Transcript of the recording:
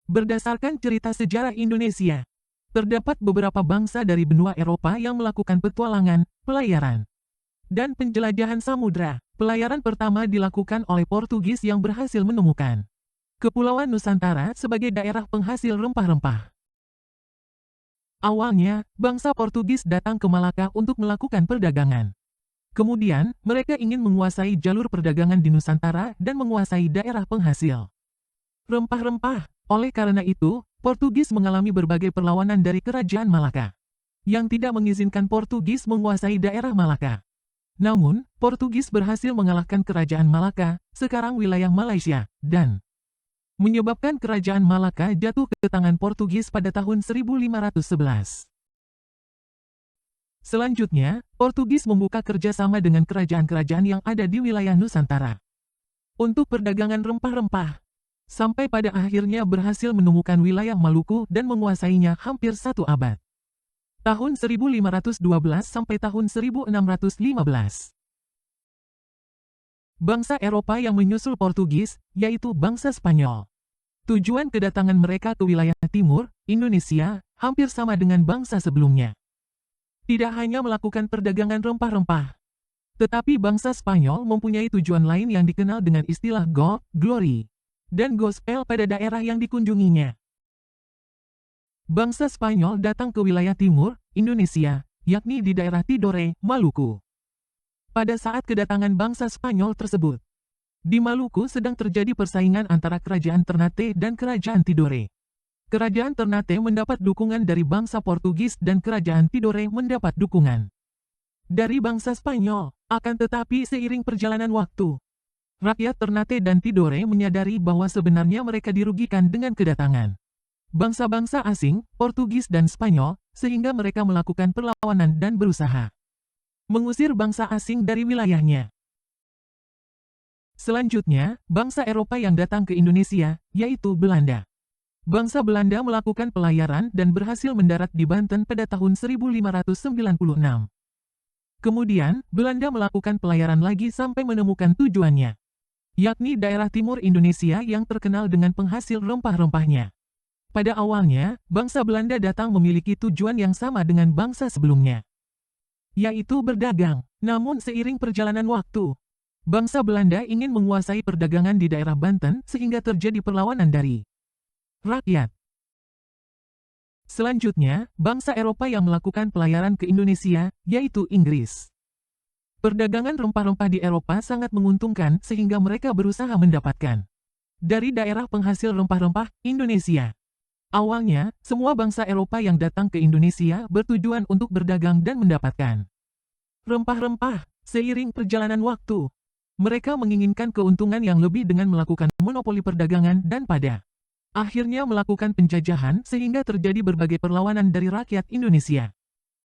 Berdasarkan cerita sejarah Indonesia, terdapat beberapa bangsa dari benua Eropa yang melakukan petualangan, pelayaran, dan penjelajahan samudra. Pelayaran pertama dilakukan oleh Portugis yang berhasil menemukan Kepulauan Nusantara sebagai daerah penghasil rempah-rempah. Awalnya, bangsa Portugis datang ke Malaka untuk melakukan perdagangan. Kemudian, mereka ingin menguasai jalur perdagangan di Nusantara dan menguasai daerah penghasil rempah-rempah. Oleh karena itu, Portugis mengalami berbagai perlawanan dari Kerajaan Malaka yang tidak mengizinkan Portugis menguasai daerah Malaka. Namun, Portugis berhasil mengalahkan Kerajaan Malaka, sekarang wilayah Malaysia, dan menyebabkan Kerajaan Malaka jatuh ke tangan Portugis pada tahun 1511. Selanjutnya, Portugis membuka kerjasama dengan kerajaan-kerajaan yang ada di wilayah Nusantara untuk perdagangan rempah-rempah, sampai pada akhirnya berhasil menemukan wilayah Maluku dan menguasainya hampir satu abad. Tahun 1512 sampai tahun 1615. Bangsa Eropa yang menyusul Portugis, yaitu bangsa Spanyol. Tujuan kedatangan mereka ke wilayah timur, Indonesia, hampir sama dengan bangsa sebelumnya. Tidak hanya melakukan perdagangan rempah-rempah, tetapi bangsa Spanyol mempunyai tujuan lain yang dikenal dengan istilah gold, glory, dan gospel pada daerah yang dikunjunginya. Bangsa Spanyol datang ke wilayah timur, Indonesia, yakni di daerah Tidore, Maluku. Pada saat kedatangan bangsa Spanyol tersebut, di Maluku sedang terjadi persaingan antara Kerajaan Ternate dan Kerajaan Tidore. Kerajaan Ternate mendapat dukungan dari bangsa Portugis dan Kerajaan Tidore mendapat dukungan dari bangsa Spanyol. Akan tetapi seiring perjalanan waktu, rakyat Ternate dan Tidore menyadari bahwa sebenarnya mereka dirugikan dengan kedatangan bangsa-bangsa asing, Portugis dan Spanyol, sehingga mereka melakukan perlawanan dan berusaha mengusir bangsa asing dari wilayahnya. Selanjutnya, bangsa Eropa yang datang ke Indonesia, yaitu Belanda. Bangsa Belanda melakukan pelayaran dan berhasil mendarat di Banten pada tahun 1596. Kemudian, Belanda melakukan pelayaran lagi sampai menemukan tujuannya, yakni daerah timur Indonesia yang terkenal dengan penghasil rempah-rempahnya. Pada awalnya, bangsa Belanda datang memiliki tujuan yang sama dengan bangsa sebelumnya, yaitu berdagang. Namun seiring perjalanan waktu, bangsa Belanda ingin menguasai perdagangan di daerah Banten sehingga terjadi perlawanan dari rakyat. Selanjutnya, bangsa Eropa yang melakukan pelayaran ke Indonesia, yaitu Inggris. Perdagangan rempah-rempah di Eropa sangat menguntungkan sehingga mereka berusaha mendapatkan dari daerah penghasil rempah-rempah, Indonesia. Awalnya, semua bangsa Eropa yang datang ke Indonesia bertujuan untuk berdagang dan mendapatkan rempah-rempah. Seiring perjalanan waktu, mereka menginginkan keuntungan yang lebih dengan melakukan monopoli perdagangan dan pada akhirnya melakukan penjajahan sehingga terjadi berbagai perlawanan dari rakyat Indonesia.